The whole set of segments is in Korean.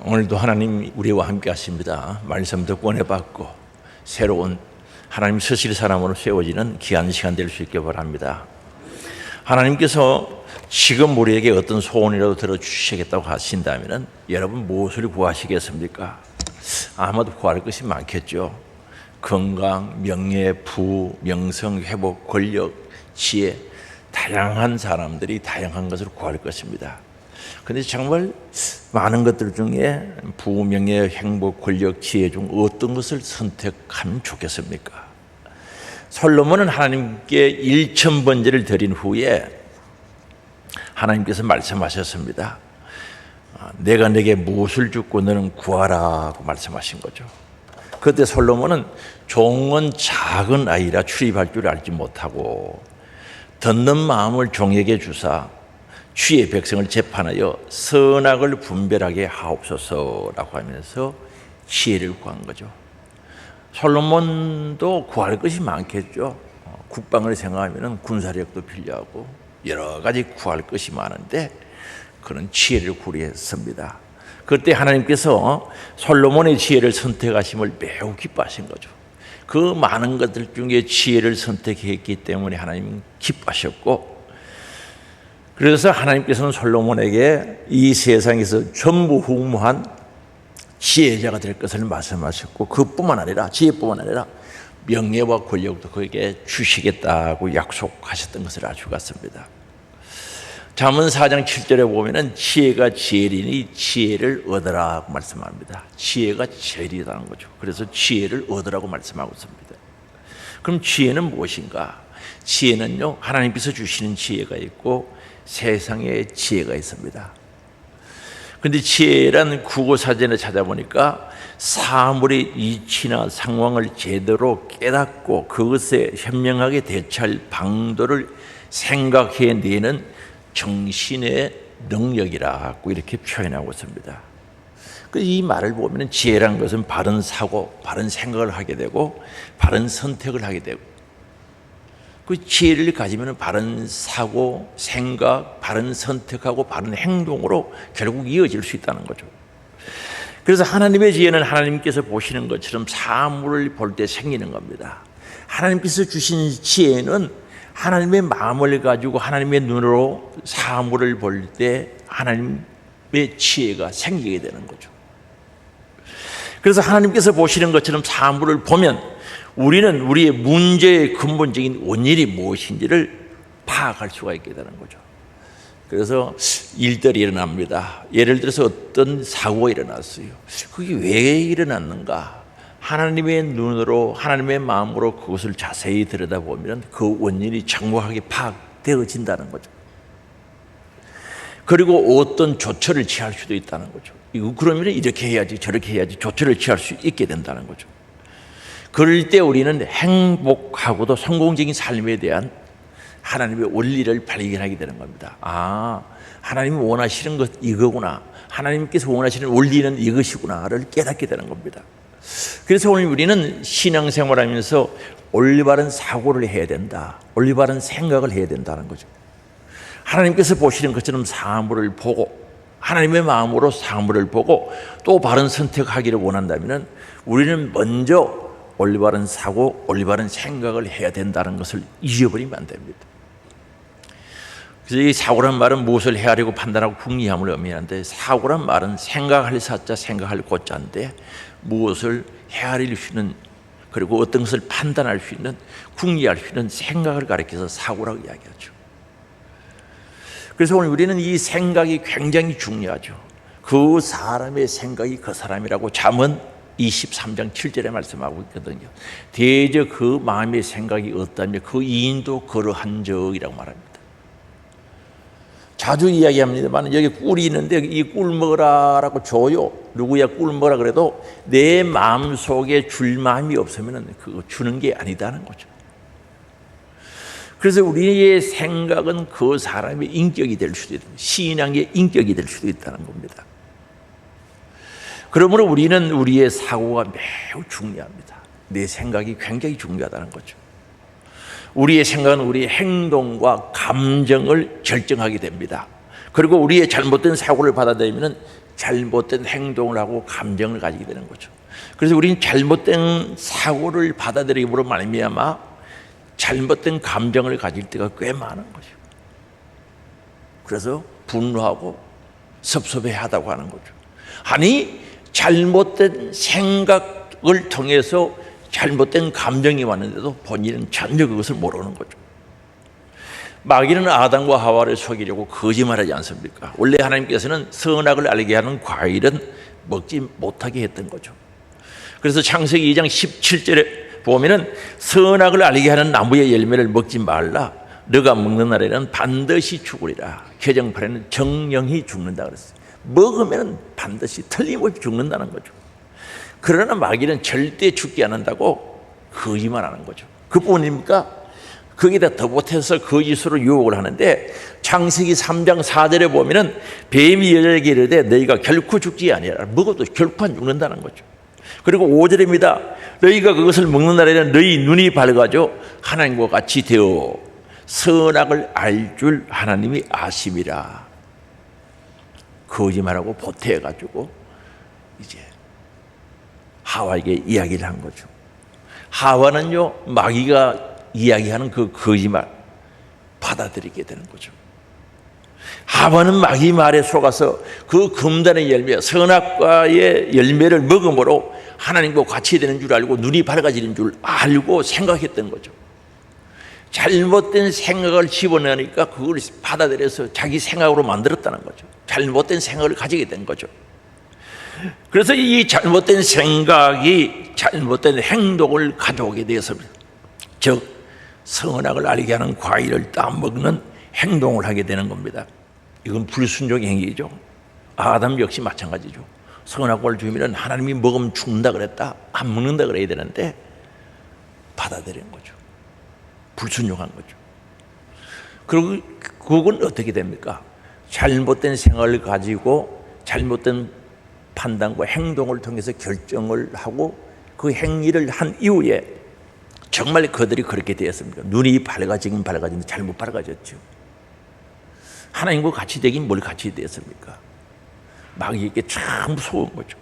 오늘도 하나님 우리와 함께 하십니다. 말씀 듣고 은혜 받고 새로운 하나님 서실 사람으로 세워지는 귀한 시간 될 수 있게 바랍니다. 하나님께서 지금 우리에게 어떤 소원이라도 들어주시겠다고 하신다면 여러분 무엇을 구하시겠습니까? 아마도 구할 것이 많겠죠. 건강, 명예, 부, 명성, 회복, 권력, 지혜, 다양한 사람들이 다양한 것을 구할 것입니다. 그런데 정말 많은 것들 중에 부, 명예, 행복, 권력, 지혜 중 어떤 것을 선택하면 좋겠습니까? 솔로몬은 하나님께 1000번제를 드린 후에 하나님께서 말씀하셨습니다. 내가 내게 무엇을 주고 너는 구하라고 말씀하신 거죠. 그때 솔로몬은 종은 작은 아이라 출입할 줄 알지 못하고 듣는 마음을 종에게 주사 주의 백성을 재판하여 선악을 분별하게 하옵소서라고 하면서 지혜를 구한 거죠. 솔로몬도 구할 것이 많겠죠. 국방을 생각하면 군사력도 필요하고 여러 가지 구할 것이 많은데 그런 지혜를 구했습니다. 그때 하나님께서 솔로몬의 지혜를 선택하심을 매우 기뻐하신 거죠. 그 많은 것들 중에 지혜를 선택했기 때문에 하나님은 기뻐하셨고, 그래서 하나님께서는 솔로몬에게 이 세상에서 전무후무한 지혜자가 될 것을 말씀하셨고, 그뿐만 아니라 지혜뿐만 아니라 명예와 권력도 그에게 주시겠다고 약속하셨던 것을 알 수가 있습니다. 잠언 4장 7절에 보면은 지혜가 제일이니 지혜를 얻으라고 말씀합니다. 지혜가 제일이라는 거죠. 그래서 지혜를 얻으라고 말씀하고 있습니다. 그럼 지혜는 무엇인가? 지혜는요, 하나님께서 주시는 지혜가 있고 세상에 지혜가 있습니다. 그런데 지혜란 국어사전에 찾아보니까 사물의 이치나 상황을 제대로 깨닫고 그것에 현명하게 대처할 방도를 생각해내는 정신의 능력이라고 이렇게 표현하고 있습니다. 이 말을 보면 지혜란 것은 바른 사고, 바른 생각을 하게 되고 바른 선택을 하게 되고, 그 지혜를 가지면 바른 사고, 생각, 바른 선택하고 바른 행동으로 결국 이어질 수 있다는 거죠. 그래서 하나님의 지혜는 하나님께서 보시는 것처럼 사물을 볼 때 생기는 겁니다. 하나님께서 주신 지혜는 하나님의 마음을 가지고 하나님의 눈으로 사물을 볼 때 하나님의 지혜가 생기게 되는 거죠. 그래서 하나님께서 보시는 것처럼 사물을 보면 우리는 우리의 문제의 근본적인 원인이 무엇인지를 파악할 수가 있게 되는 거죠. 그래서 일들이 일어납니다. 예를 들어서 어떤 사고가 일어났어요. 그게 왜 일어났는가? 하나님의 눈으로, 하나님의 마음으로 그것을 자세히 들여다보면 그 원인이 정확하게 파악되어진다는 거죠. 그리고 어떤 조처를 취할 수도 있다는 거죠. 그러면 이렇게 해야지 저렇게 해야지 조처를 취할 수 있게 된다는 거죠. 그럴 때 우리는 행복하고도 성공적인 삶에 대한 하나님의 원리를 발견하게 되는 겁니다. 아, 하나님이 원하시는 것 이거구나, 하나님께서 원하시는 원리는 이것이구나를 깨닫게 되는 겁니다. 그래서 오늘 우리는 신앙생활하면서 올바른 사고를 해야 된다, 올바른 생각을 해야 된다는 거죠. 하나님께서 보시는 것처럼 사물을 보고 하나님의 마음으로 사물을 보고 또 바른 선택하기를 원한다면 우리는 먼저 올바른 사고, 올바른 생각을 해야 된다는 것을 잊어버리면 안 됩니다. 그래서 이 사고란 말은 무엇을 헤아리고 판단하고 궁리함을 의미하는데, 사고란 말은 생각할 사자, 생각할 고자인데 무엇을 헤아릴 수 있는, 그리고 어떤 것을 판단할 수 있는, 궁리할 수 있는 생각을 가리켜서 사고라고 이야기하죠. 그래서 오늘 우리는 이 생각이 굉장히 중요하죠. 그 사람의 생각이 그 사람이라고 잠언 23장 7절에 말씀하고 있거든요. 대저 그 마음의 생각이 어떠하며 그 이인도 그러한적이라고 말합니다. 자주 이야기합니다만 여기 꿀이 있는데 이 꿀 먹으라라고 줘요. 누구야 꿀 먹으라 그래도 내 마음속에 줄 마음이 없으면 그거 주는 게 아니다는 거죠. 그래서 우리의 생각은 그 사람의 인격이 될 수도 있다, 신앙의 인격이 될 수도 있다는 겁니다. 그러므로 우리는 우리의 사고가 매우 중요합니다. 내 생각이 굉장히 중요하다는 거죠. 우리의 생각은 우리의 행동과 감정을 결정하게 됩니다. 그리고 우리의 잘못된 사고를 받아들이면 잘못된 행동을 하고 감정을 가지게 되는 거죠. 그래서 우리는 잘못된 사고를 받아들임으로 말미암아 잘못된 감정을 가질 때가 꽤 많은 거죠. 그래서 분노하고 섭섭해하다고 하는 거죠. 아니, 잘못된 생각을 통해서 잘못된 감정이 왔는데도 본인은 전혀 그것을 모르는 거죠. 마귀는 아담과 하와를 속이려고 거짓말하지 않습니까? 원래 하나님께서는 선악을 알게 하는 과일은 먹지 못하게 했던 거죠. 그래서 창세기 2장 17절에 보면은 선악을 알게 하는 나무의 열매를 먹지 말라. 너가 먹는 날에는 반드시 죽으리라. 개정판에는 정령이 죽는다 그랬어요. 먹으면 반드시 틀림없이 죽는다는 거죠. 그러나 마귀는 절대 죽지 않는다고 거짓말하는 거죠. 그뿐입니까? 거기다 더 못해서 거짓으로 유혹을 하는데 창세기 3장 4절에 보면은 뱀이 여자에게 이르되 너희가 결코 죽지 아니하라. 먹어도 결코 안 죽는다는 거죠. 그리고 5절입니다. 너희가 그것을 먹는 날에는 너희 눈이 밝아져 하나님과 같이 되어 선악을 알 줄 하나님이 아심이라. 거짓말하고 보태가지고 이제 하와에게 이야기를 한 거죠. 하와는요, 마귀가 이야기하는 그 거짓말 받아들이게 되는 거죠. 하와는 마귀 말에 속아서 그 금단의 열매, 선악과의 열매를 먹음으로 하나님과 같이 되는 줄 알고 눈이 밝아지는 줄 알고 생각했던 거죠. 잘못된 생각을 집어넣으니까 그걸 받아들여서 자기 생각으로 만들었다는 거죠. 잘못된 생각을 가지게 된 거죠. 그래서 이 잘못된 생각이 잘못된 행동을 가져오게 되었습니다. 즉 선악을 알게 하는 과일을 따먹는 행동을 하게 되는 겁니다. 이건 불순종 행위죠. 아담 역시 마찬가지죠. 선악과를 주면 하나님이 먹으면 죽는다 그랬다, 안 먹는다 그래야 되는데 받아들이는 거죠. 불순종한 거죠. 그리고 그건 어떻게 됩니까? 잘못된 생각을 가지고 잘못된 판단과 행동을 통해서 결정을 하고 그 행위를 한 이후에 정말 그들이 그렇게 되었습니까? 눈이 밝아지긴 밝아지는데 잘못 밝아졌죠. 하나님과 같이 되긴 뭘 같이 되었습니까? 마귀에게 참 무서운 거죠.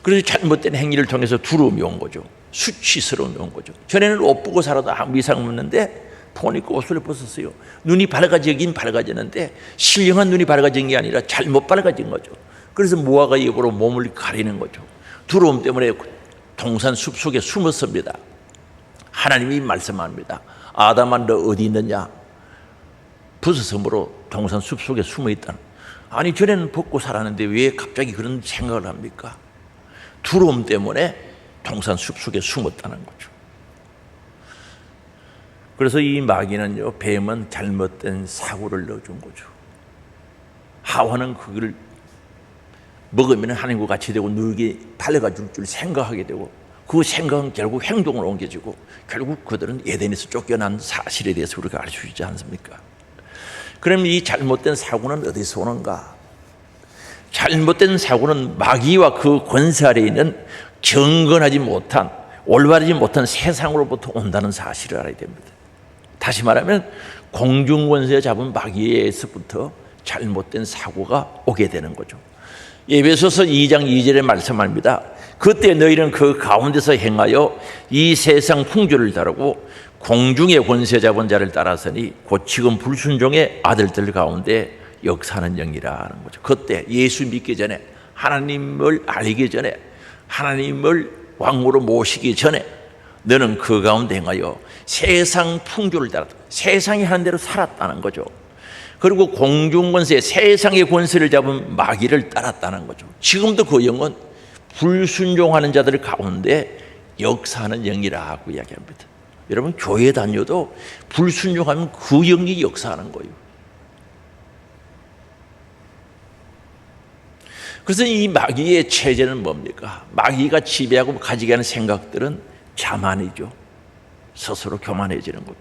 그래서 잘못된 행위를 통해서 두려움이 온 거죠. 수치스러움이 온 거죠. 전에는 옷 보고 살아도 아무 이상 없는데 보니까 옷을 벗었어요. 눈이 밝아지긴 밝아지는데 신령한 눈이 밝아진 게 아니라 잘못 밝아진 거죠. 그래서 무화과 잎으로 몸을 가리는 거죠. 두려움 때문에 동산 숲속에 숨었습니다. 하나님이 말씀합니다. 아담아 너 어디 있느냐? 부스섬으로 동산 숲속에 숨어있다. 아니 전에는 벗고 살았는데 왜 갑자기 그런 생각을 합니까? 두려움 때문에 동산 숲속에 숨었다는 거죠. 그래서 이 마귀는요, 뱀은 잘못된 사고를 넣어준 거죠. 하와는 그걸 먹으면 하나님과 같이 되고 눈이 밝아질 줄 생각하게 되고 그 생각은 결국 행동으로 옮겨지고 결국 그들은 에덴에서 쫓겨난 사실에 대해서 우리가 알 수 있지 않습니까? 그럼 이 잘못된 사고는 어디서 오는가? 잘못된 사고는 마귀와 그 권세 아래에 있는 경건하지 못한, 올바르지 못한 세상으로부터 온다는 사실을 알아야 됩니다. 다시 말하면 공중권세 잡은 마귀에서부터 잘못된 사고가 오게 되는 거죠. 에베소서 2장 2절에 말씀합니다. 그때 너희는 그 가운데서 행하여 이 세상 풍조를 따르고 공중의 권세 잡은 자를 따라서니 곧 지금 불순종의 아들들 가운데 역사하는 영이라는 거죠. 그때 예수 믿기 전에, 하나님을 알기 전에, 하나님을 왕으로 모시기 전에 너는 그 가운데 행하여 세상 풍조를 따랐다. 세상이 하는 대로 살았다는 거죠. 그리고 공중권세, 세상의 권세를 잡은 마귀를 따랐다는 거죠. 지금도 그 영은 불순종하는 자들 가운데 역사하는 영이라고 이야기합니다. 여러분 교회 다녀도 불순종하면 그 영이 역사하는 거예요. 그래서 이 마귀의 체제는 뭡니까? 마귀가 지배하고 가지게 하는 생각들은 자만이죠. 스스로 교만해지는 거죠.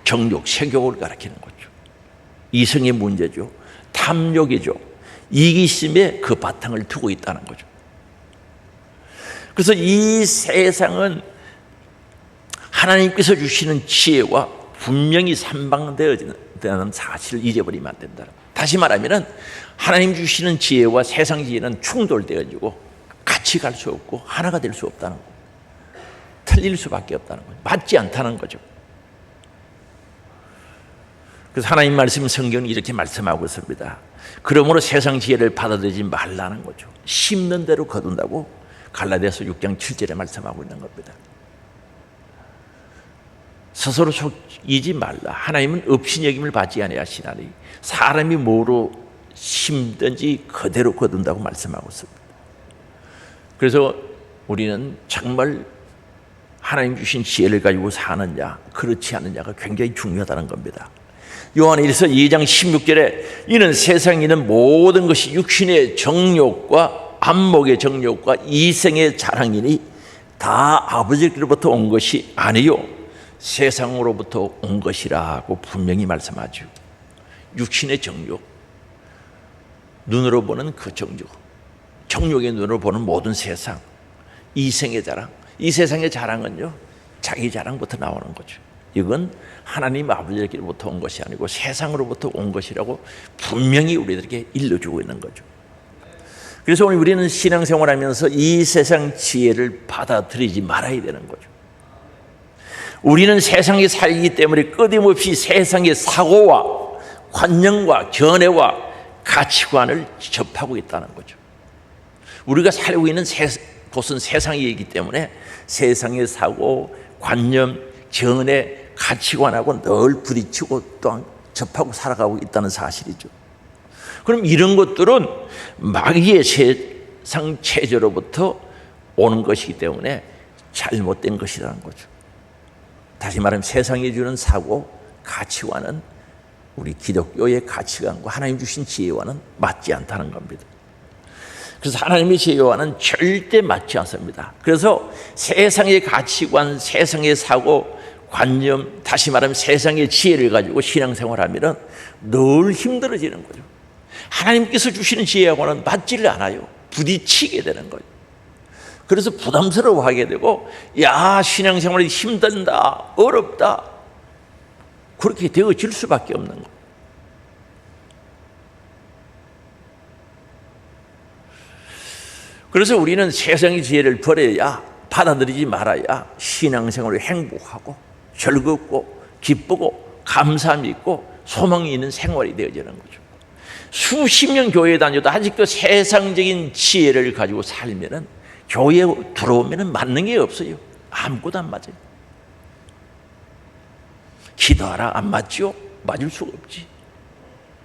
정욕, 색욕을 가리키는 거죠. 이성의 문제죠. 탐욕이죠. 이기심에 그 바탕을 두고 있다는 거죠. 그래서 이 세상은 하나님께서 주시는 지혜와 분명히 산방되어지는 사실을 잊어버리면 안 된다. 다시 말하면 하나님 주시는 지혜와 세상 지혜는 충돌되어지고 같이 갈 수 없고 하나가 될 수 없다는 거예요. 틀릴 수밖에 없다는 거예요. 맞지 않다는 거죠. 그래서 하나님 말씀 성경이 이렇게 말씀하고 있습니다. 그러므로 세상 지혜를 받아들이지 말라는 거죠. 심는 대로 거둔다고 갈라디아서 6장 7절에 말씀하고 있는 겁니다. 스스로 속이지 말라. 하나님은 업신여김을 받지 아니하시나니 사람이 뭐로 심든지 그대로 거둔다고 말씀하고 있습니다. 그래서 우리는 정말 하나님 주신 지혜를 가지고 사느냐 그렇지 않느냐가 굉장히 중요하다는 겁니다. 요한일서 2장 16절에 이는 세상에 있는 모든 것이 육신의 정욕과 안목의 정욕과 이생의 자랑이니 다 아버지께로부터 온 것이 아니요 세상으로부터 온 것이라고 분명히 말씀하죠. 육신의 정욕, 눈으로 보는 그 정욕, 정욕의 눈으로 보는 모든 세상, 이생의 자랑. 이 세상의 자랑은요 자기 자랑부터 나오는 거죠. 이건 하나님 아버지께로부터 온 것이 아니고 세상으로부터 온 것이라고 분명히 우리들에게 일러주고 있는 거죠. 그래서 오늘 우리는 신앙생활하면서 이 세상 지혜를 받아들이지 말아야 되는 거죠. 우리는 세상에 살기 때문에 끊임없이 세상의 사고와 관념과 견해와 가치관을 접하고 있다는 거죠. 우리가 살고 있는 곳은 세상이기 때문에 세상의 사고, 관념, 견해, 가치관하고 늘 부딪히고 또한 접하고 살아가고 있다는 사실이죠. 그럼 이런 것들은 마귀의 세상 체제로부터 오는 것이기 때문에 잘못된 것이라는 거죠. 다시 말하면 세상이 주는 사고, 가치관은 우리 기독교의 가치관과 하나님 주신 지혜와는 맞지 않다는 겁니다. 그래서 하나님의 지혜와는 절대 맞지 않습니다. 그래서 세상의 가치관, 세상의 사고, 관념, 다시 말하면 세상의 지혜를 가지고 신앙생활하면 늘 힘들어지는 거죠. 하나님께서 주시는 지혜하고는 맞지를 않아요. 부딪히게 되는 거예요. 그래서 부담스러워하게 되고 야 신앙생활이 힘든다, 어렵다 그렇게 되어질 수밖에 없는 거예요. 그래서 우리는 세상의 지혜를 버려야 받아들이지 말아야 신앙생활을 행복하고 즐겁고 기쁘고 감사함이 있고 소망이 있는 생활이 되어지는 거죠. 수십 년 교회에 다녀도 아직도 세상적인 지혜를 가지고 살면은 교회에 들어오면은 맞는 게 없어요. 아무것도 안 맞아요. 기도하라 안 맞죠? 맞을 수가 없지.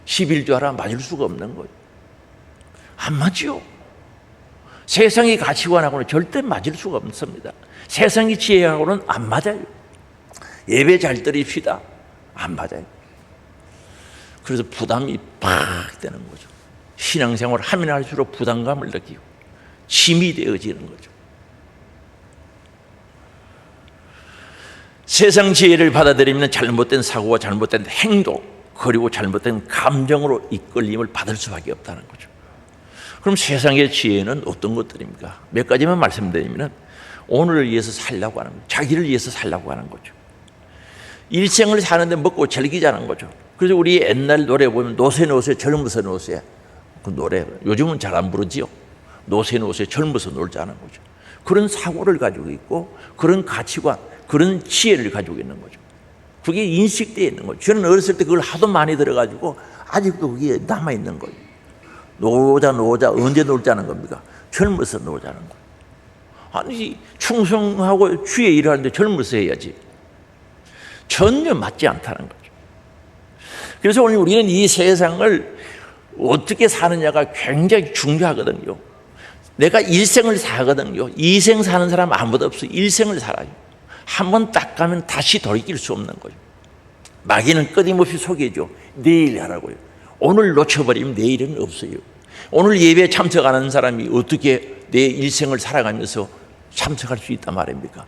11조하라 맞을 수가 없는 거예요. 안 맞죠? 세상의 가치관하고는 절대 맞을 수가 없습니다. 세상의 지혜하고는 안 맞아요. 예배 잘 드립시다. 안 맞아요. 그래서 부담이 팍 되는 거죠. 신앙생활을 하면 할수록 부담감을 느끼고 짐이 되어지는 거죠. 세상 지혜를 받아들이면 잘못된 사고와 잘못된 행동 그리고 잘못된 감정으로 이끌림을 받을 수밖에 없다는 거죠. 그럼 세상의 지혜는 어떤 것들입니까? 몇 가지만 말씀드리면 오늘을 위해서 살려고 하는 거죠. 자기를 위해서 살려고 하는 거죠. 일생을 사는데 먹고 즐기자는 거죠. 그래서 우리 옛날 노래 보면 노세 젊어서 노세 그 노래 요즘은 잘 안 부르지요. 노세 젊어서 놀자는 거죠. 그런 사고를 가지고 있고 그런 가치관 그런 지혜를 가지고 있는 거죠. 그게 인식되어 있는 거죠. 저는 어렸을 때 그걸 하도 많이 들어가지고 아직도 그게 남아있는 거예요. 노자 언제 놀자는 겁니까? 젊어서 놀자는 거예요. 아니 충성하고 주의 일을 하는데 젊어서 해야지. 전혀 맞지 않다는 거죠. 그래서 오늘 우리는 이 세상을 어떻게 사느냐가 굉장히 중요하거든요. 내가 일생을 사거든요. 이생 사는 사람 아무도 없어요. 일생을 살아요. 한번 딱 가면 다시 돌이킬 수 없는 거예요. 마귀는 끊임없이 속이죠. 내일 하라고요. 오늘 놓쳐버리면 내일은 없어요. 오늘 예배에 참석하는 사람이 어떻게 내 일생을 살아가면서 참석할 수 있단 말입니까?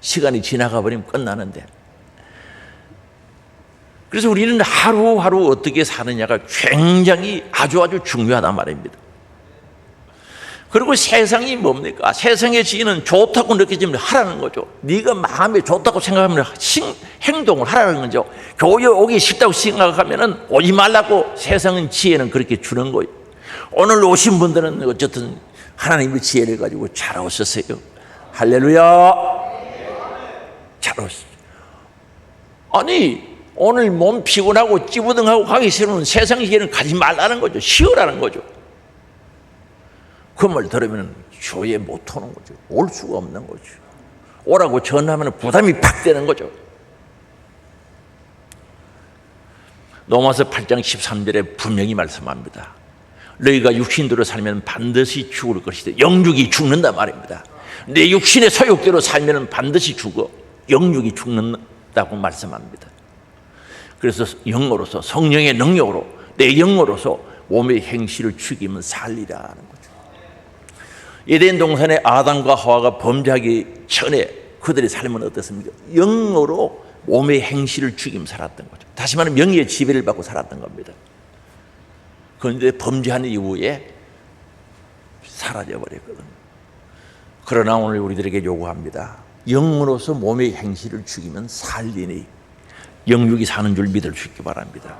시간이 지나가 버리면 끝나는데. 그래서 우리는 하루하루 어떻게 사느냐가 굉장히 아주 중요하단 말입니다. 그리고 세상이 뭡니까? 세상의 지혜는 좋다고 느껴지면 하라는 거죠. 네가 마음에 좋다고 생각하면 행동을 하라는 거죠. 교회 오기 쉽다고 생각하면 오지 말라고 세상은 지혜는 그렇게 주는 거예요. 오늘 오신 분들은 어쨌든 하나님의 지혜를 가지고 잘 오셨어요. 할렐루야. 잘 오셨어요. 아니 오늘 몸 피곤하고 찌부둥하고 가기 싫으면 세상 지혜는 가지 말라는 거죠. 쉬어라는 거죠. 그 말 들으면 교회에 못 오는 거죠. 올 수가 없는 거죠. 오라고 전하면 부담이 팍 되는 거죠. 로마서 8장 13절에 분명히 말씀합니다. 너희가 육신대로 살면 반드시 죽을 것이다. 영육이 죽는다 말입니다. 내 육신의 소욕대로 살면 반드시 죽어. 영육이 죽는다고 말씀합니다. 그래서 영으로서 성령의 능력으로 내 영으로서 몸의 행실을 죽이면 살리라는 거죠. 에덴 동산에 아담과 하와가 범죄하기 전에 그들의 삶은 어떻습니까? 영으로 몸의 행실을 죽이며 살았던 거죠. 다시 말하면 명예의 지배를 받고 살았던 겁니다. 그런데 범죄한 이후에 사라져버렸거든요. 그러나 오늘 우리들에게 요구합니다. 영으로서 몸의 행실을 죽이면 살리니 영육이 사는 줄 믿을 수 있기 바랍니다.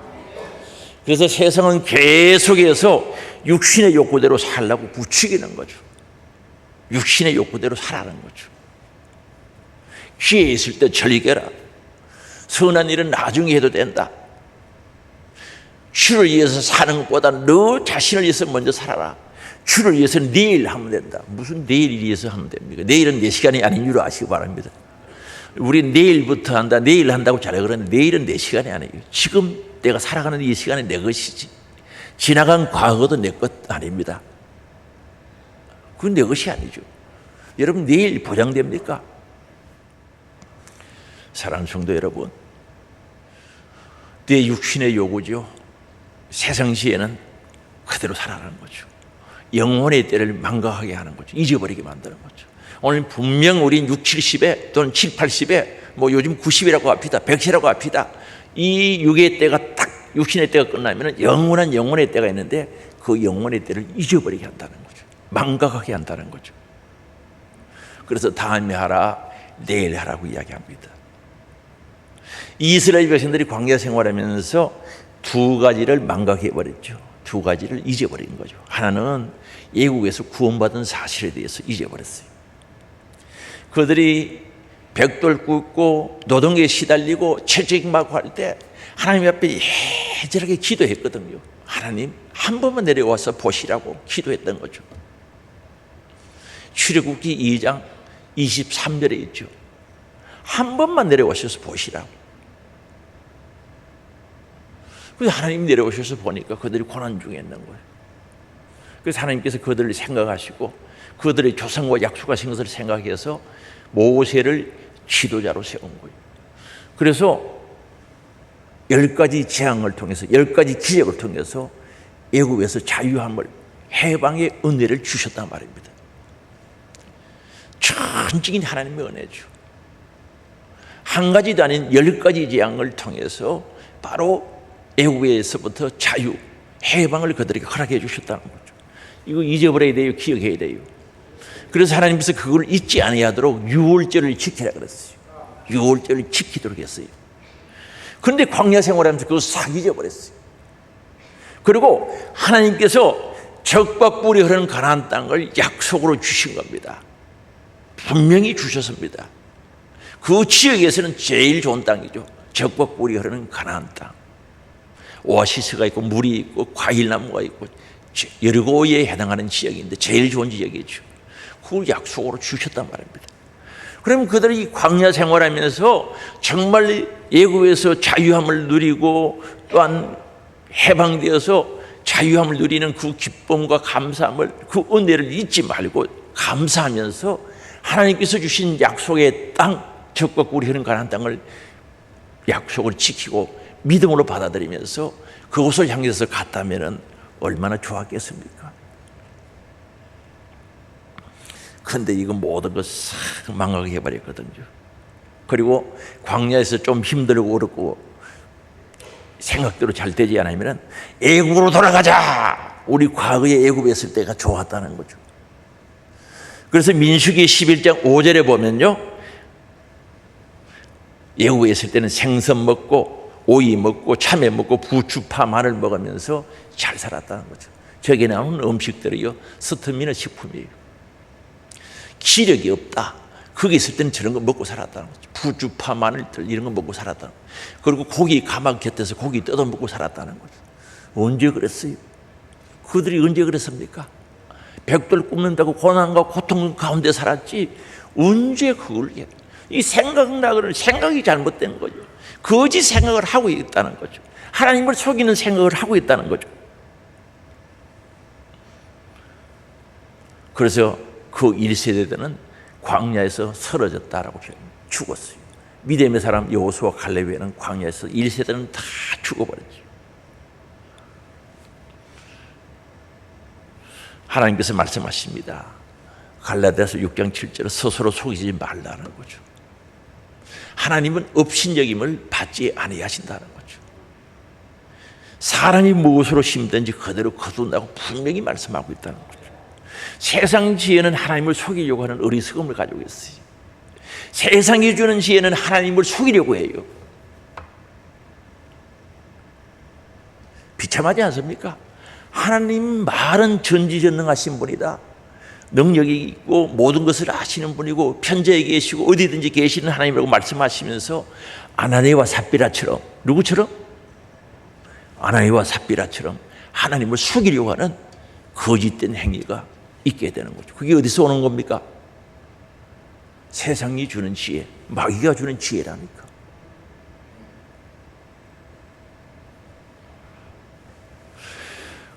그래서 세상은 계속해서 육신의 욕구대로 살라고 부추기는 거죠. 육신의 욕구대로 살아가는 거죠. 기회 있을 때 즐겨라. 선한 일은 나중에 해도 된다. 주를 위해서 사는 것보다 너 자신을 위해서 먼저 살아라. 주를 위해서는 내일 하면 된다. 무슨 내일 위해서 하면 됩니까? 내일은 내 시간이 아닌 줄 아시기 바랍니다. 우리 내일부터 한다, 내일 한다고 잘 그러는데 내일은 내 시간이 아니에요. 지금 내가 살아가는 이 시간이 내 것이지. 지나간 과거도 내 것 아닙니다. 그건 내 것이 아니죠. 여러분 내일 보장됩니까? 사랑하는 성도 여러분, 내 육신의 요구죠. 세상 시에는 그대로 살아가는 거죠. 영혼의 때를 망각하게 하는 거죠. 잊어버리게 만드는 거죠. 오늘 분명 우린 6, 70에 또는 7, 80에 뭐 요즘 90이라고 합시다. 100세라고 합시다. 이 육의 때가 딱 육신의 때가 끝나면 영원한 영혼의 때가 있는데 그 영혼의 때를 잊어버리게 한다는 거죠. 망각하게 한다는 거죠. 그래서 다음에 하라, 내일 하라고 이야기합니다. 이스라엘 백성들이 광야 생활하면서 두 가지를 망각해버렸죠. 두 가지를 잊어버린 거죠. 하나는 애국에서 구원받은 사실에 대해서 잊어버렸어요. 그들이 벽돌 굽고 노동에 시달리고 채찍 맞고 할 때 하나님 앞에 애절하게 기도했거든요. 하나님 한 번만 내려와서 보시라고 기도했던 거죠. 출애굽기 2장 23절에 있죠. 한 번만 내려오셔서 보시라고. 그래서 하나님 내려오셔서 보니까 그들이 고난 중에 있는 거예요. 그래서 하나님께서 그들을 생각하시고 그들의 조상과 약속하신 것을 생각해서 모세를 지도자로 세운 거예요. 그래서 10가지 재앙을 통해서 10가지 기적을 통해서 애굽에서 자유함을 해방의 은혜를 주셨단 말입니다. 전적인 하나님의 은혜죠. 한 가지도 아닌 10가지 재앙을 통해서 바로 애굽에서부터 자유, 해방을 그들에게 허락해 주셨다는 거죠. 이거 잊어버려야 돼요. 기억해야 돼요. 그래서 하나님께서 그걸 잊지 아니하도록 유월절을 지키라 그랬어요. 유월절을 지키도록 했어요. 그런데 광야 생활하면서 그걸 싹 잊어버렸어요. 그리고 하나님께서 적과 꿀이 흐르는 가나안 땅을 약속으로 주신 겁니다. 분명히 주셨습니다. 그 지역에서는 제일 좋은 땅이죠. 적과 꿀이 흐르는 가나안 땅. 오아시스가 있고 물이 있고 과일나무가 있고 여리고에 해당하는 지역인데 제일 좋은 지역이죠. 그걸 약속으로 주셨단 말입니다. 그러면 그들이 광야 생활하면서 정말 애굽에서 자유함을 누리고 또한 해방되어서 자유함을 누리는 그 기쁨과 감사함을, 그 은혜를 잊지 말고 감사하면서 하나님께서 주신 약속의 땅, 적과 꿀이 흐르는 가나안 땅을 약속을 지키고 믿음으로 받아들이면서 그곳을 향해서 갔다면 얼마나 좋았겠습니까? 그런데 이거 모든 걸 싹 망하게 해버렸거든요. 그리고 광야에서 좀 힘들고 어렵고 생각대로 잘 되지 않으면 애굽으로 돌아가자. 우리 과거에 애굽에 있을 때가 좋았다는 거죠. 그래서 민수기 11장 5절에 보면요, 예후에 있을 때는 생선 먹고 오이 먹고 참외 먹고 부추, 파, 마늘 먹으면서 잘 살았다는 거죠. 저기 나오는 음식들이요, 스터미너 식품이에요. 기력이 없다, 거기 있을 때는 저런 거 먹고 살았다는 거죠. 부추, 파, 마늘들 이런 거 먹고 살았다는 거죠. 그리고 고기 가막 곁에서 고기 뜯어 먹고 살았다는 거죠. 언제 그랬어요? 그들이 언제 그랬습니까? 벽돌 굽는다고 고난과 고통 가운데 살았지 언제 그걸 해? 이 생각나고는 생각이 잘못된 거죠. 거짓 생각을 하고 있다는 거죠. 하나님을 속이는 생각을 하고 있다는 거죠. 그래서 그 1세대들은 광야에서 쓰러졌다라고 표현합니다. 죽었어요. 믿음의 사람 여호수아 갈렙에는 광야에서 1세대는 다 죽어버렸죠. 하나님께서 말씀하십니다. 갈라디아서 6장 7절에 스스로 속이지 말라는 거죠. 하나님은 업신여김을 받지 아니하신다는 거죠. 사람이 무엇으로 심든지 그대로 거둔다고 분명히 말씀하고 있다는 거죠. 세상 지혜는 하나님을 속이려고 하는 어리석음을 가지고 있어요. 세상이 주는 지혜는 하나님을 속이려고 해요. 비참하지 않습니까? 하나님 말은 전지전능하신 분이다. 능력이 있고 모든 것을 아시는 분이고 편재에 계시고 어디든지 계시는 하나님이라고 말씀하시면서 아나니와 삽비라처럼, 누구처럼? 아나니와 삽비라처럼 하나님을 속이려고 하는 거짓된 행위가 있게 되는 거죠. 그게 어디서 오는 겁니까? 세상이 주는 지혜, 마귀가 주는 지혜라니까.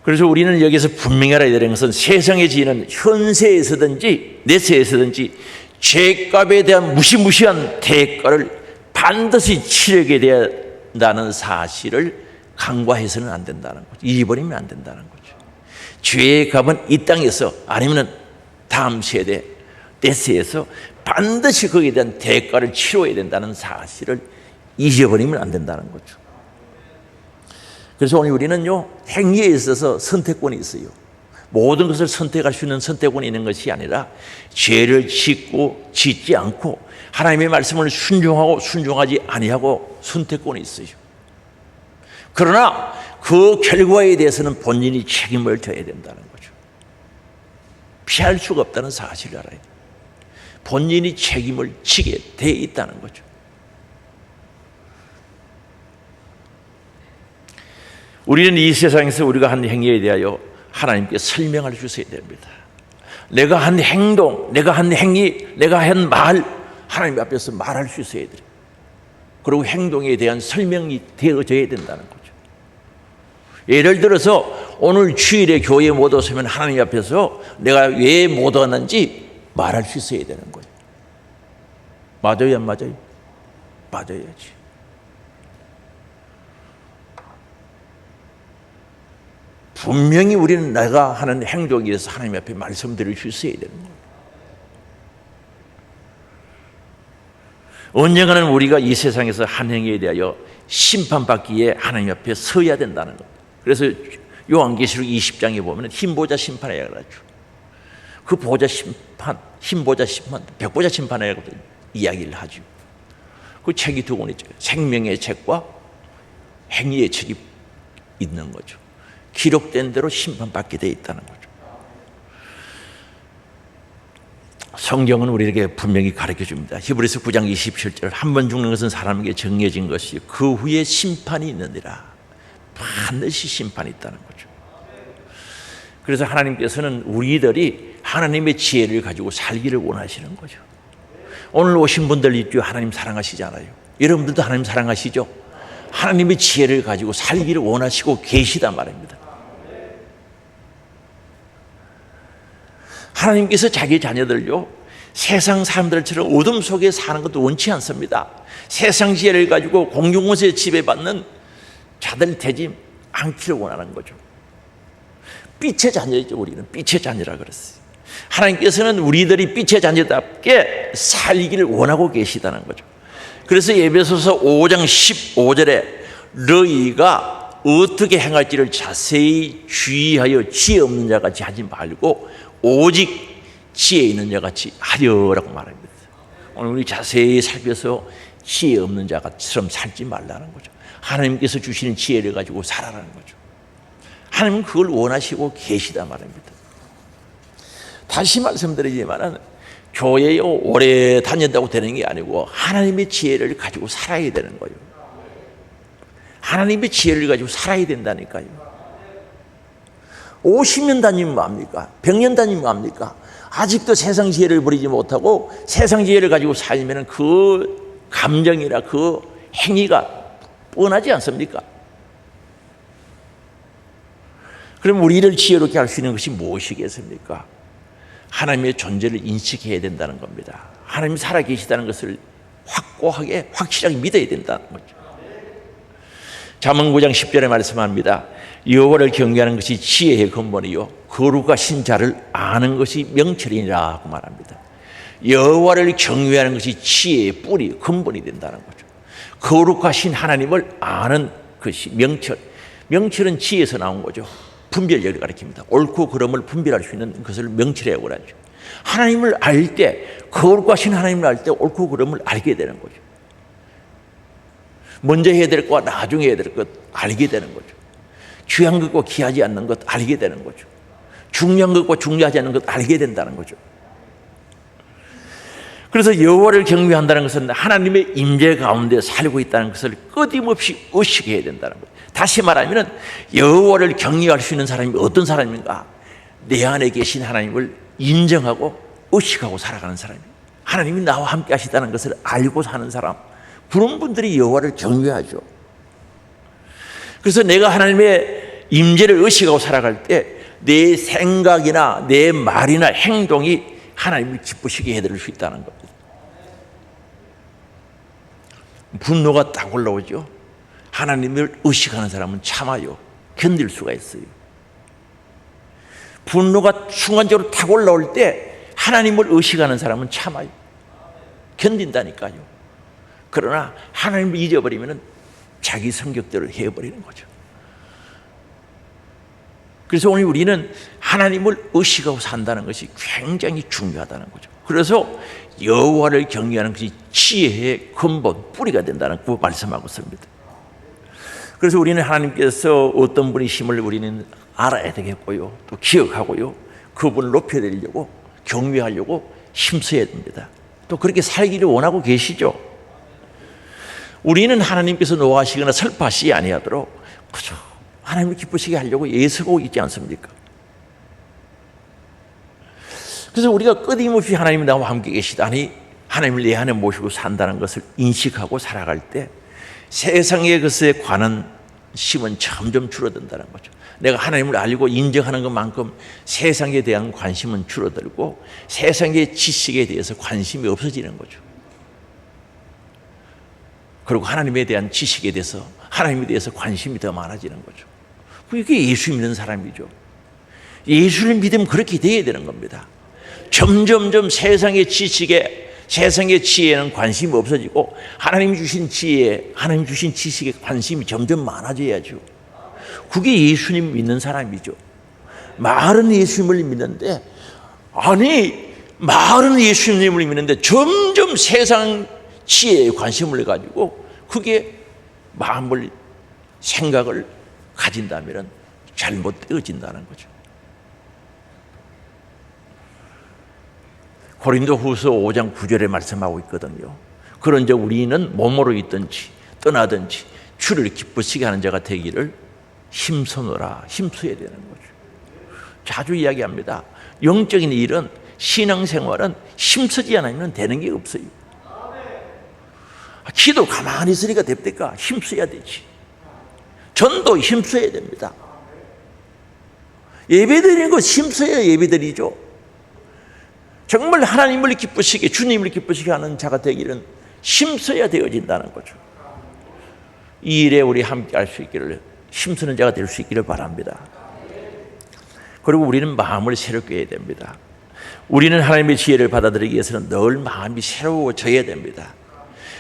그래서 우리는 여기서 분명히 알아야 되는 것은 세상의 지혜는 현세에서든지 내세에서든지 죄값에 대한 무시무시한 대가를 반드시 치르게 된다는 사실을 간과해서는 안 된다는 거죠. 잊어버리면 안 된다는 거죠. 죄의 값은 이 땅에서 아니면 다음 세대, 내세에서 반드시 거기에 대한 대가를 치러야 된다는 사실을 잊어버리면 안 된다는 거죠. 그래서 오늘 우리는요, 행위에 있어서 선택권이 있어요. 모든 것을 선택할 수 있는 선택권이 있는 것이 아니라 죄를 짓고 짓지 않고 하나님의 말씀을 순종하고 순종하지 아니하고 선택권이 있어요. 그러나 그 결과에 대해서는 본인이 책임을 져야 된다는 거죠. 피할 수가 없다는 사실을 알아야 돼요. 본인이 책임을 지게 돼 있다는 거죠. 우리는 이 세상에서 우리가 한 행위에 대하여 하나님께 설명할 수 있어야 됩니다. 내가 한 행동, 내가 한 행위, 내가 한 말, 하나님 앞에서 말할 수 있어야 돼요. 그리고 행동에 대한 설명이 되어져야 된다는 거죠. 예를 들어서 오늘 주일에 교회에 못 왔으면 하나님 앞에서 내가 왜 못 왔는지 말할 수 있어야 되는 거예요. 맞아요, 안 맞아요? 맞아야지. 분명히 우리는 내가 하는 행동에 대해서 하나님 앞에 말씀드릴 수 있어야 되는 거예요. 언젠가는 우리가 이 세상에서 한 행위에 대하여 심판받기에 하나님 앞에 서야 된다는 것. 그래서 요한계시록 20장에 보면 흰보자 심판이라고 하죠. 그 보자 심판, 흰보자 심판, 백보자 심판이라고 이야기를 하죠. 그 책이 두 권 있죠. 생명의 책과 행위의 책이 있는 거죠. 기록된 대로 심판받게 되어 있다는 거죠. 성경은 우리에게 분명히 가르쳐 줍니다. 히브리서 9장 27절, 한 번 죽는 것은 사람에게 정해진 것이 그 후에 심판이 있느니라. 반드시 심판이 있다는 거죠. 그래서 하나님께서는 우리들이 하나님의 지혜를 가지고 살기를 원하시는 거죠. 오늘 오신 분들 있죠. 하나님 사랑하시잖아요. 여러분들도 하나님 사랑하시죠? 하나님의 지혜를 가지고 살기를 원하시고 계시단 말입니다. 하나님께서 자기 자녀들요, 세상 사람들처럼 어둠 속에 사는 것도 원치 않습니다. 세상 지혜를 가지고 공중권세에 지배받는 자들 되지 않기를 원하는 거죠. 빛의 자녀이죠. 우리는 빛의 자녀라 그랬어요. 하나님께서는 우리들이 빛의 자녀답게 살기를 원하고 계시다는 거죠. 그래서 에베소서 5장 15절에 너희가 어떻게 행할지를 자세히 주의하여 지혜 없는 자같이 하지 말고 오직 지혜 있는 자같이 하려라고 말합니다. 오늘 우리 자세히 살펴서 지혜 없는 자처럼 살지 말라는 거죠. 하나님께서 주시는 지혜를 가지고 살아라는 거죠. 하나님은 그걸 원하시고 계시다 말입니다. 다시 말씀드리지만 교회에 오래 다닌다고 되는 게 아니고 하나님의 지혜를 가지고 살아야 되는 거예요. 하나님의 지혜를 가지고 살아야 된다니까요. 50년 다니면 뭐합니까? 100년 다니면 뭐합니까? 아직도 세상 지혜를 버리지 못하고 세상 지혜를 가지고 살면 그 감정이나 그 행위가 뻔하지 않습니까? 그럼 우리를 지혜롭게 할 수 있는 것이 무엇이겠습니까? 하나님의 존재를 인식해야 된다는 겁니다. 하나님이 살아계시다는 것을 확고하게 확실하게 믿어야 된다는 거죠. 잠언 9장 10절에 말씀합니다. 여호와를 경외하는 것이 지혜의 근본이요 거룩하신 자를 아는 것이 명철이라고 말합니다. 여호와를 경외하는 것이 지혜의 뿌리 근본이 된다는 거죠. 거룩하신 하나님을 아는 것이 명철. 명철은 지혜에서 나온 거죠. 분별력을 가리킵니다. 옳고 그름을 분별할 수 있는 것을 명철이라고 하죠. 하나님을 알 때, 거룩하신 하나님을 알 때 옳고 그름을 알게 되는 거죠. 먼저 해야 될 것과 나중에 해야 될 것 알게 되는 거죠. 귀한 것과 귀하지 않는 것 알게 되는 거죠. 중요한 것과 중요하지 않는 것 알게 된다는 거죠. 그래서 여호와를 경외한다는 것은 하나님의 임재 가운데 살고 있다는 것을 끊임없이 의식해야 된다는 거예요. 다시 말하면 여호와를 경외할 수 있는 사람이 어떤 사람인가? 내 안에 계신 하나님을 인정하고 의식하고 살아가는 사람이에요. 하나님이 나와 함께 하시다는 것을 알고 사는 사람, 그런 분들이 여호와를 경외하죠. 그래서 내가 하나님의 임재를 의식하고 살아갈 때 내 생각이나 내 말이나 행동이 하나님을 기쁘시게 해드릴 수 있다는 겁니다. 분노가 딱 올라오죠. 하나님을 의식하는 사람은 참아요. 견딜 수가 있어요. 분노가 순간적으로 탁 올라올 때 하나님을 의식하는 사람은 참아요. 견딘다니까요. 그러나 하나님을 잊어버리면 자기 성격대로 해버리는 거죠. 그래서 오늘 우리는 하나님을 의식하고 산다는 것이 굉장히 중요하다는 거죠. 그래서 여호와를 경외하는 것이 지혜의 근본, 뿌리가 된다는 거 말씀하고 있습니다. 그래서 우리는 하나님께서 어떤 분이심을 우리는 알아야 되겠고요. 또 기억하고요. 그분을 높여드리려고 경외하려고 힘써야 됩니다. 또 그렇게 살기를 원하고 계시죠. 우리는 하나님께서 노하시거나 슬퍼하시지 아니하도록 그저 하나님을 기쁘시게 하려고 애쓰고 있지 않습니까? 그래서 우리가 끊임없이 하나님이 나와 함께 계시다니 하나님을 내 안에 모시고 산다는 것을 인식하고 살아갈 때 세상의 것에 관한 심은 점점 줄어든다는 거죠. 내가 하나님을 알고 인정하는 것만큼 세상에 대한 관심은 줄어들고 세상의 지식에 대해서 관심이 없어지는 거죠. 그리고 하나님에 대한 지식에 대해서 하나님에 대해서 관심이 더 많아지는 거죠. 그게 예수 믿는 사람이죠. 예수를 믿으면 그렇게 돼야 되는 겁니다. 점점점 세상의 지식에 세상의 지혜에는 관심이 없어지고 하나님이 주신 지혜, 하나님 주신 지식에 관심이 점점 많아져야죠. 그게 예수님 믿는 사람이죠. 말은 예수님을 믿는데 말은 예수님을 믿는데 점점 세상 지혜에 관심을 가지고 그게 마음을 생각을 가진다면 잘못되어진다는 거죠. 고린도후서 5장 9절에 말씀하고 있거든요. 그런즉 우리는 몸으로 있든지 떠나든지 주를 기쁘시게 하는 자가 되기를 힘써노라. 힘써야 되는 거죠. 자주 이야기합니다. 영적인 일은 신앙생활은 힘쓰지 않으면 되는 게 없어요. 기도 가만히 있으니까 됩니까? 힘써야 되지. 전도 힘써야 됩니다. 예배드리는 거 힘써야 예배드리죠. 정말 하나님을 기쁘시게 주님을 기쁘시게 하는 자가 되기는 힘써야 되어진다는 거죠. 이 일에 우리 함께 할 수 있기를 힘쓰는 자가 될 수 있기를 바랍니다. 그리고 우리는 마음을 새롭게 해야 됩니다. 우리는 하나님의 지혜를 받아들이기 위해서는 늘 마음이 새로워져야 됩니다.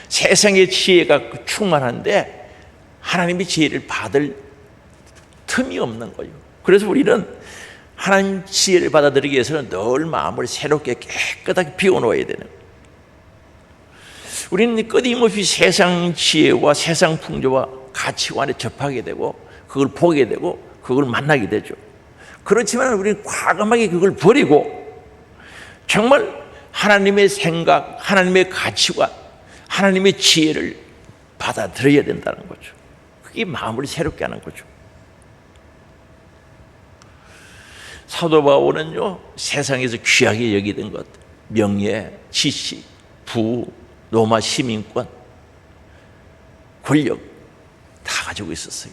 세상의 지혜가 충만한데 하나님의 지혜를 받을 틈이 없는 거예요. 그래서 우리는 하나님 지혜를 받아들이기 위해서는 늘 마음을 새롭게 깨끗하게 비워놓아야 되는 거예요. 우리는 끊임없이 세상 지혜와 세상 풍조와 가치관에 접하게 되고 그걸 보게 되고 그걸 만나게 되죠. 그렇지만 우리는 과감하게 그걸 버리고 정말 하나님의 생각, 하나님의 가치관, 하나님의 지혜를 받아들여야 된다는 거죠. 그게 마음을 새롭게 하는 거죠. 사도 바울은요, 세상에서 귀하게 여기던 것, 명예, 지식, 부, 로마 시민권, 권력 다 가지고 있었어요.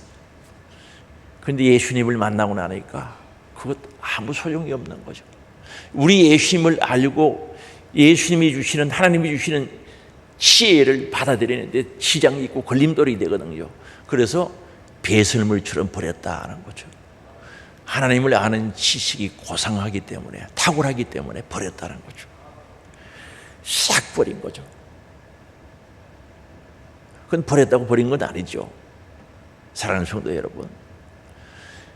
그런데 예수님을 만나고 나니까 그것 아무 소용이 없는 거죠. 우리 예수님을 알고 예수님이 주시는, 하나님이 주시는 지혜를 받아들이는데 시장이 있고 걸림돌이 되거든요. 그래서 배설물처럼 버렸다는 거죠. 하나님을 아는 지식이 고상하기 때문에, 탁월하기 때문에 버렸다는 거죠. 싹 버린 거죠. 그건 버렸다고 버린 건 아니죠. 사랑하는 성도 여러분,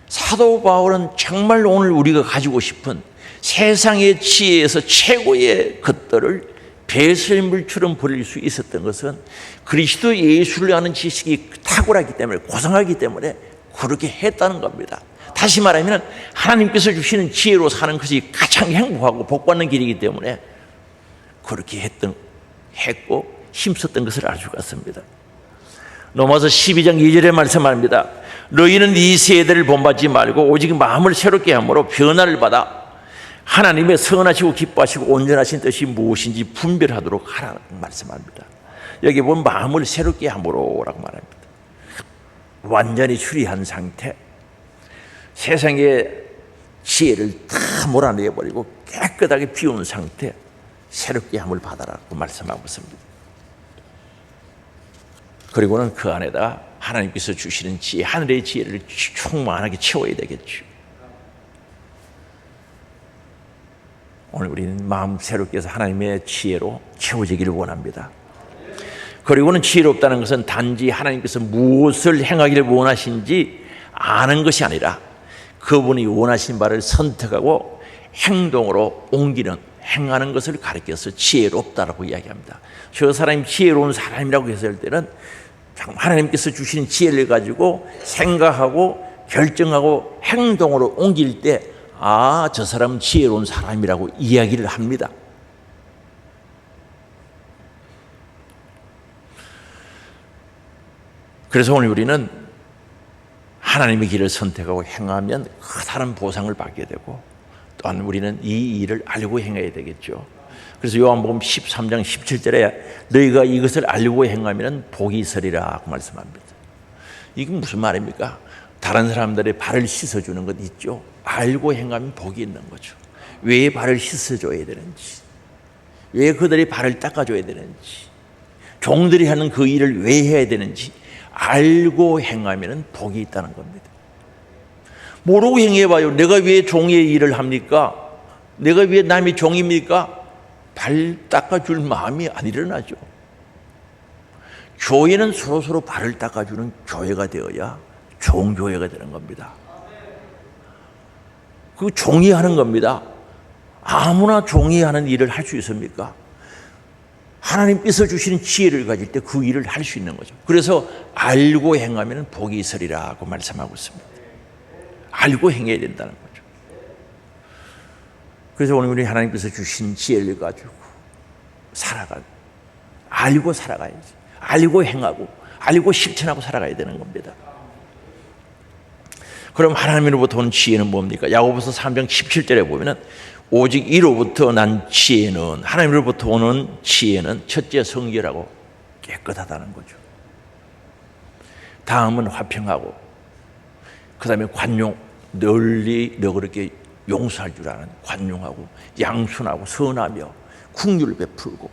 사도 바울은 정말 오늘 우리가 가지고 싶은 세상의 지혜에서 최고의 것들을 배설물처럼 버릴 수 있었던 것은 그리스도 예수를 아는 지식이 탁월하기 때문에, 고상하기 때문에 그렇게 했다는 겁니다. 다시 말하면 하나님께서 주시는 지혜로 사는 것이 가장 행복하고 복받는 길이기 때문에 그렇게 했고 힘썼던 것을 알 수가 있습니다. 로마서 12장 2절의 말씀합니다. 너희는 이 세대를 본받지 말고 오직 마음을 새롭게 함으로 변화를 받아 하나님의 선하시고 기뻐하시고 온전하신 뜻이 무엇인지 분별하도록 하라고 말씀합니다. 여기 보면 마음을 새롭게 함으로라고 말합니다. 완전히 추리한 상태, 세상의 지혜를 다 몰아내버리고 깨끗하게 비운 상태, 새롭게 함을 받아라고 말씀하고 있습니다. 그리고는 그 안에다 하나님께서 주시는 지혜, 하늘의 지혜를 충만하게 채워야 되겠죠. 오늘 우리는 마음 새롭게 해서 하나님의 지혜로 채워지기를 원합니다. 그리고는 지혜롭다는 것은 단지 하나님께서 무엇을 행하기를 원하신지 아는 것이 아니라 그분이 원하신 바를 선택하고 행동으로 옮기는, 행하는 것을 가리켜서 지혜롭다라고 이야기합니다. 저 사람이 지혜로운 사람이라고 했을 때는 하나님께서 주신 지혜를 가지고 생각하고 결정하고 행동으로 옮길 때 아, 저 사람은 지혜로운 사람이라고 이야기를 합니다. 그래서 오늘 우리는 하나님의 길을 선택하고 행하면 커다란 보상을 받게 되고 또한 우리는 이 일을 알고 행해야 되겠죠. 그래서 요한복음 13장 17절에 너희가 이것을 알고 행하면 복이 있으리라고 말씀합니다. 이게 무슨 말입니까? 다른 사람들의 발을 씻어주는 것 있죠. 알고 행하면 복이 있는 거죠. 왜 발을 씻어줘야 되는지, 왜 그들의 발을 닦아줘야 되는지, 종들이 하는 그 일을 왜 해야 되는지 알고 행하면 복이 있다는 겁니다. 모르고 행해봐요. 내가 왜 종의 일을 합니까? 내가 왜 남의 종입니까? 발 닦아줄 마음이 안 일어나죠. 교회는 서로 발을 닦아주는 교회가 되어야 종교회가 되는 겁니다. 그 종이 하는 겁니다. 아무나 종이 하는 일을 할 수 있습니까? 하나님께서 주시는 지혜를 가질 때 그 일을 할 수 있는 거죠. 그래서 알고 행하면 복이 있으리라고 말씀하고 있습니다. 알고 행해야 된다는 거죠. 그래서 오늘 우리 하나님께서 주신 지혜를 가지고 살아가고, 알고 살아가야지. 알고 행하고 알고 실천하고 살아가야 되는 겁니다. 그럼 하나님으로부터 오는 지혜는 뭡니까? 야고보서 3장 17절에 보면은 오직 이로부터 난 지혜는, 하나님으로부터 오는 지혜는 첫째 성결하고 깨끗하다는 거죠. 다음은 화평하고, 그 다음에 관용, 널리 너그럽게 용서할 줄 아는 관용하고, 양순하고, 선하며 긍휼을 베풀고,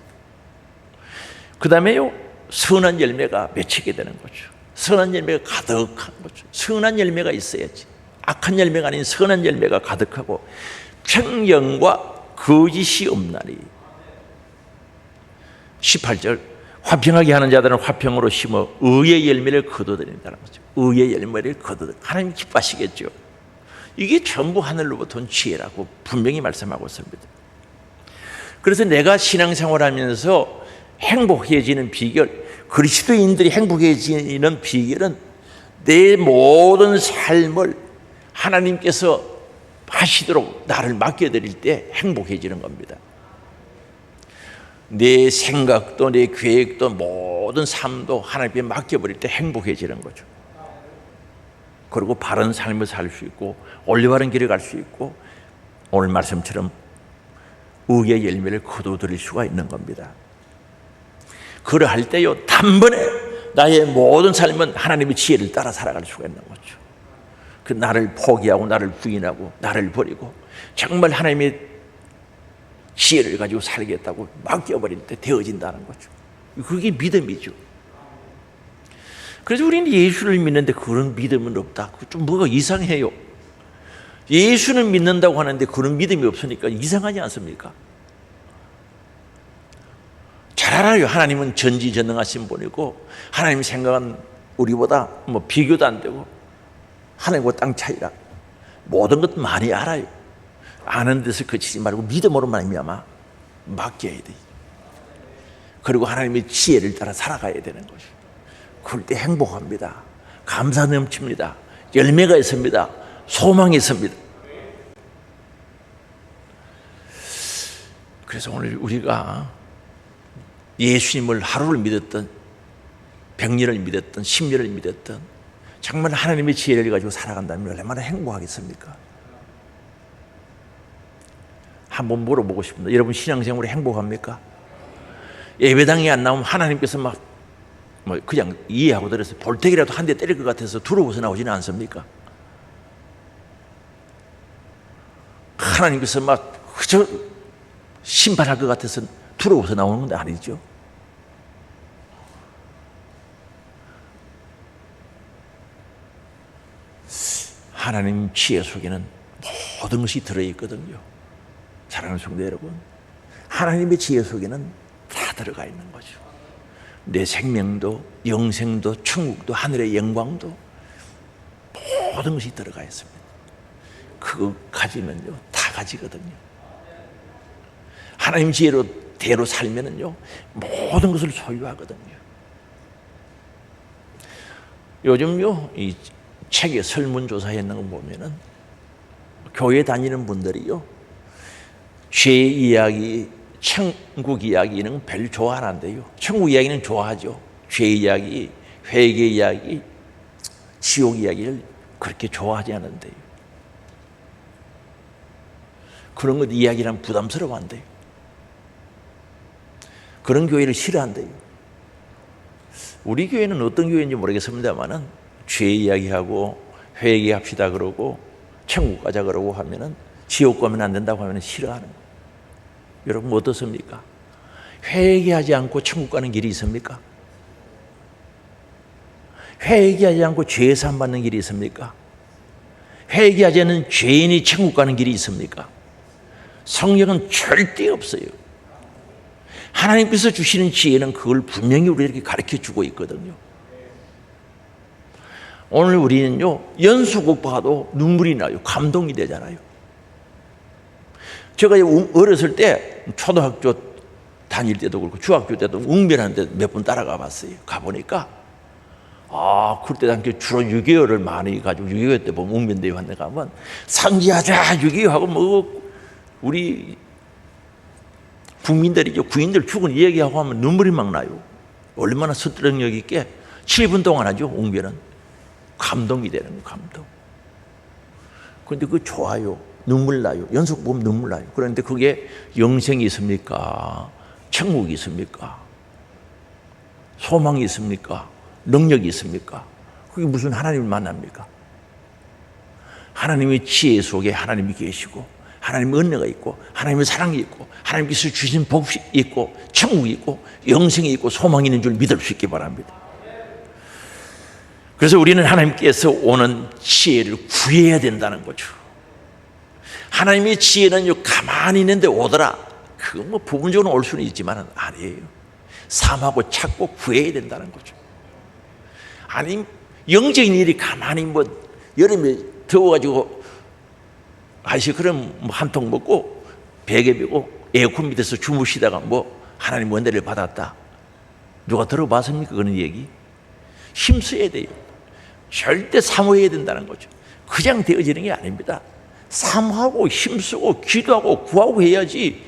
그 다음에요 선한 열매가 맺히게 되는 거죠. 선한 열매가 가득한 거죠. 선한 열매가 있어야지. 악한 열매가 아닌 선한 열매가 가득하고 평령과 거짓이 없나니. 18절 화평하게 하는 자들은 화평으로 심어 의의 열매를 거둬들인다는 거죠. 의의 열매를 거둬들. 하나님 기뻐하시겠죠. 이게 전부 하늘로부터 온 지혜라고 분명히 말씀하고 있습니다. 그래서 내가 신앙생활하면서 행복해지는 비결, 그리스도인들이 행복해지는 비결은 내 모든 삶을 하나님께서 하시도록 나를 맡겨드릴 때 행복해지는 겁니다. 내 생각도 내 계획도 모든 삶도 하나님께 맡겨버릴 때 행복해지는 거죠. 그리고 바른 삶을 살 수 있고 올바른 길을 갈 수 있고 오늘 말씀처럼 의의 열매를 거두어들일 수가 있는 겁니다. 그러할 때요, 단번에 나의 모든 삶은 하나님의 지혜를 따라 살아갈 수가 있는 거죠. 그 나를 포기하고 나를 부인하고 나를 버리고 정말 하나님의 지혜를 가지고 살겠다고 맡겨버릴 때 되어진다는 거죠. 그게 믿음이죠. 그래서 우리는 예수를 믿는데 그런 믿음은 없다. 좀 뭐가 이상해요. 예수는 믿는다고 하는데 그런 믿음이 없으니까 이상하지 않습니까? 잘 알아요. 하나님은 전지전능하신 분이고 하나님 생각은 우리보다 뭐 비교도 안 되고 하늘과 땅 차이라 모든 것 많이 알아요. 아는 데서 그치지 말고 믿음으로 말미암아 맡겨야 돼. 그리고 하나님의 지혜를 따라 살아가야 되는 거죠. 그럴 때 행복합니다. 감사 넘칩니다. 열매가 있습니다. 소망이 있습니다. 그래서 오늘 우리가 예수님을 하루를 믿었던 100년을 믿었던 10년을 믿었던 정말 하나님의 지혜를 가지고 살아간다면 얼마나 행복하겠습니까? 한번 물어보고 싶습니다. 여러분 신앙생활에 행복합니까? 예배당에 안 나오면 하나님께서 막 그냥 이해하고 들어서 볼때기라도 한 대 때릴 것 같아서 두려워서 나오지는 않습니까? 하나님께서 막 그저 심판할 것 같아서 두려워서 나오는 건 아니죠. 하나님 지혜 속에는 모든 것이 들어있거든요. 사랑하는 성도 여러분, 하나님의 지혜 속에는 다 들어가 있는 거죠. 내 생명도 영생도 천국도 하늘의 영광도 모든 것이 들어가 있습니다. 그거 가지면요 다 가지거든요. 하나님 지혜대로 살면은요 모든 것을 소유하거든요. 요즘요 이 책에 설문조사했는 거 보면은 교회 다니는 분들이요 죄 이야기, 천국 이야기는 별로 좋아 안 한대요. 천국 이야기는 좋아하죠. 죄 이야기, 회개 이야기, 지옥 이야기를 그렇게 좋아하지 않는데요. 그런 것 이야기랑 부담스러워한대요. 그런 교회를 싫어한대요. 우리 교회는 어떤 교회인지 모르겠습니다만은 죄 이야기하고 회개합시다 그러고 천국 가자 그러고 하면은 지옥 가면 안 된다고 하면 싫어하는 거예요. 여러분 어떻습니까? 회개하지 않고 천국 가는 길이 있습니까? 회개하지 않고 죄 사함 받는 길이 있습니까? 회개하지 않는 죄인이 천국 가는 길이 있습니까? 성경은 절대 없어요. 하나님께서 주시는 지혜는 그걸 분명히 우리에게 가르쳐주고 있거든요. 오늘 우리는요 연수곡 봐도 눈물이 나요. 감동이 되잖아요. 제가 어렸을 때 초등학교 다닐 때도 그렇고 중학교 때도 웅변하는데 몇 번 따라가 봤어요. 가보니까 그때 당시 주로 6.25를 많이 가지고 6.25 때 보면 웅변대회 한데 가면 상기하자 6.25 하고 뭐 우리 국민들이 구인들 죽은 이야기하고 하면 눈물이 막 나요. 얼마나 설득력 있게 7분 동안 하죠. 웅변은 감동이 되는 거예요. 감동. 그런데 그거 좋아요. 눈물 나요. 연속 보면 눈물 나요. 그런데 그게 영생이 있습니까? 천국이 있습니까? 소망이 있습니까? 능력이 있습니까? 그게 무슨 하나님을 만납니까? 하나님의 지혜 속에 하나님이 계시고 하나님의 은혜가 있고 하나님의 사랑이 있고 하나님께서 주신 복이 있고 천국이 있고 영생이 있고 소망이 있는 줄 믿을 수 있기 바랍니다. 그래서 우리는 하나님께서 오는 지혜를 구해야 된다는 거죠. 하나님의 지혜는요 가만히 있는데 오더라. 그거 뭐 부분적으로 올 수는 있지만 아니에요. 삼하고 찾고 구해야 된다는 거죠. 아니 영적인 일이 가만히 뭐 여름에 더워가지고 아저씨 그럼 한 통 먹고 베개 비고 에어컨 밑에서 주무시다가 하나님 은혜를 받았다. 누가 들어봤습니까? 그런 얘기? 힘써야 돼요. 절대 사모해야 된다는 거죠. 그냥 되어지는 게 아닙니다. 사모하고 힘쓰고 기도하고 구하고 해야지.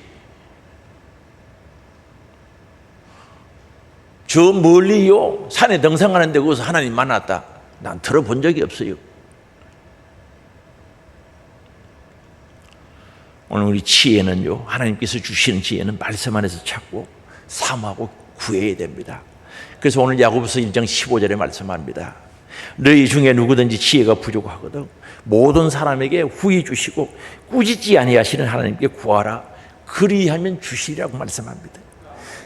저 멀리요 산에 등산하는데 거기서 하나님 만났다. 난 들어본 적이 없어요. 오늘 우리 지혜는요, 하나님께서 주시는 지혜는 말씀 안에서 찾고 사모하고 구해야 됩니다. 그래서 오늘 야고보서 1장 15절에 말씀합니다. 너희 중에 누구든지 지혜가 부족하거든 모든 사람에게 후히 주시고 꾸짖지 아니하시는 하나님께 구하라. 그리하면 주시리라고 말씀합니다.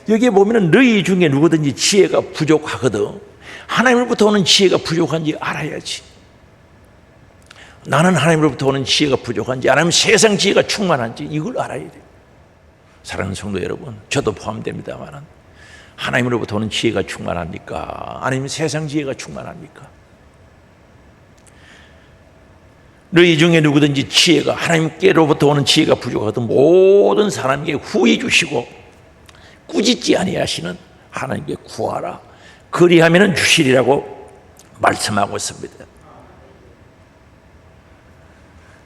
여기에 보면은 너희 중에 누구든지 지혜가 부족하거든, 하나님으로부터 오는 지혜가 부족한지 알아야지. 나는 하나님으로부터 오는 지혜가 부족한지, 아니면 세상 지혜가 충만한지 이걸 알아야 돼요. 사랑하는 성도 여러분, 저도 포함됩니다만 하나님으로부터 오는 지혜가 충만합니까? 아니면 세상 지혜가 충만합니까? 너희 중에 누구든지 지혜가, 하나님께로부터 오는 지혜가 부족하거든 모든 사람에게 후히 주시고 꾸짖지 아니하시는 하나님께 구하라. 그리하면 주시리라고 말씀하고 있습니다.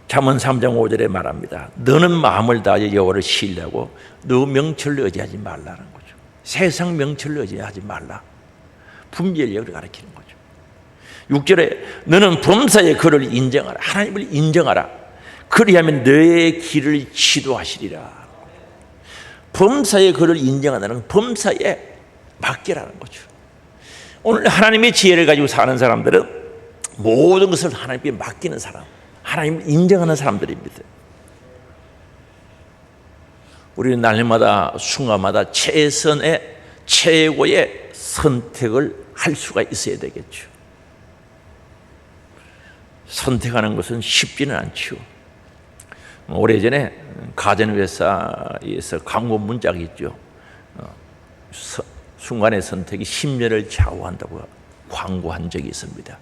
잠언 3장 5절에 말합니다. 너는 마음을 다하여 여호와를 신뢰하고 너 명철을 의지하지 말라는 거죠. 세상 명철을 의지하지 말라. 분별력을 가리키는 거죠. 6절에 너는 범사의 그를 인정하라. 하나님을 인정하라. 그리하면 너의 길을 지도하시리라. 범사의 그를 인정한다는 건 범사에 맡기라는 거죠. 오늘 하나님의 지혜를 가지고 사는 사람들은 모든 것을 하나님께 맡기는 사람, 하나님을 인정하는 사람들입니다. 우리는 날마다 순간마다 최선의 최고의 선택을 할 수가 있어야 되겠죠. 선택하는 것은 쉽지는 않죠. 오래전에 가전회사에서 광고 문짝이 있죠. 순간의 선택이 10년을 좌우한다고 광고한 적이 있습니다.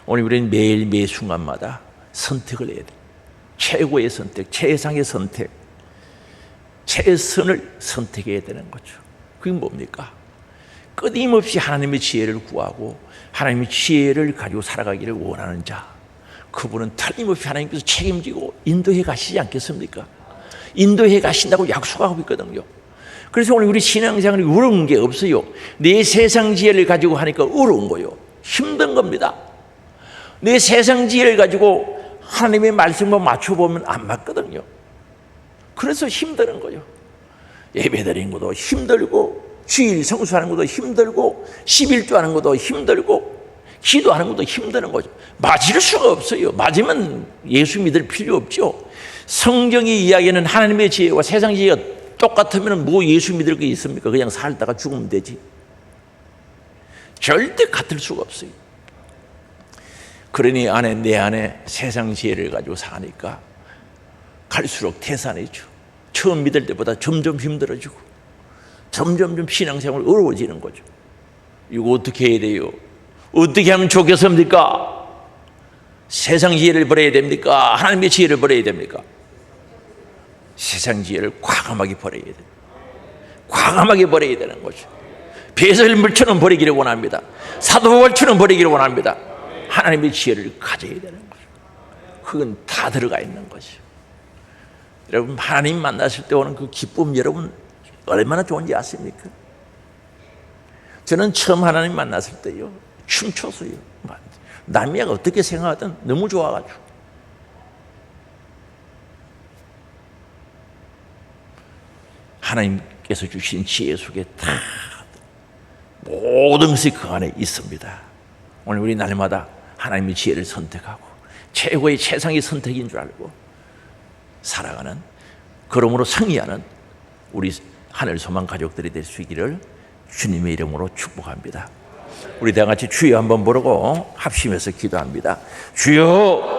오늘 우리는 매일 매 순간마다 선택을 해야 돼요. 최고의 선택, 최상의 선택, 최선을 선택해야 되는 거죠. 그게 뭡니까? 끊임없이 하나님의 지혜를 구하고 하나님의 지혜를 가지고 살아가기를 원하는 자, 그분은 틀림없이 하나님께서 책임지고 인도해 가시지 않겠습니까? 인도해 가신다고 약속하고 있거든요. 그래서 오늘 우리 신앙생활이 어려운 게 없어요. 내 세상 지혜를 가지고 하니까 어려운 거요. 힘든 겁니다. 내 세상 지혜를 가지고 하나님의 말씀과 맞춰보면 안 맞거든요. 그래서 힘드는 거예요. 예배드리는 것도 힘들고, 주일 성수하는 것도 힘들고, 11조 하는 것도 힘들고, 기도하는 것도 힘드는 거죠. 맞을 수가 없어요. 맞으면 예수 믿을 필요 없죠. 성경이 이야기하는 하나님의 지혜와 세상 지혜가 똑같으면 뭐 예수 믿을 게 있습니까? 그냥 살다가 죽으면 되지. 절대 같을 수가 없어요. 그러니 내 안에 세상 지혜를 가지고 사니까 갈수록 태산해져. 처음 믿을 때보다 점점 힘들어지고 점점 신앙생활 어려워지는 거죠. 이거 어떻게 해야 돼요? 어떻게 하면 좋겠습니까? 세상 지혜를 버려야 됩니까? 하나님의 지혜를 버려야 됩니까? 세상 지혜를 과감하게 버려야 돼요. 과감하게 버려야 되는 거죠. 배설물처럼 버리기를 원합니다. 사도벌처럼 버리기를 원합니다. 하나님의 지혜를 가져야 되는 거죠. 그건 다 들어가 있는 거죠. 여러분, 하나님 만났을 때 오는 그 기쁨, 여러분 얼마나 좋은지 아십니까? 저는 처음 하나님 만났을 때요, 춤췄어요. 남이 어떻게 생각하든 너무 좋아가지고. 하나님께서 주신 지혜 속에 다 모든 것이 그 안에 있습니다. 오늘 우리 날마다 하나님의 지혜를 선택하고 최고의 최상의 선택인 줄 알고 살아가는, 그러므로 승리하는 우리 하늘소망 가족들이 될 수 있기를 주님의 이름으로 축복합니다. 우리 다 같이 주여 한번 부르고 합심해서 기도합니다. 주여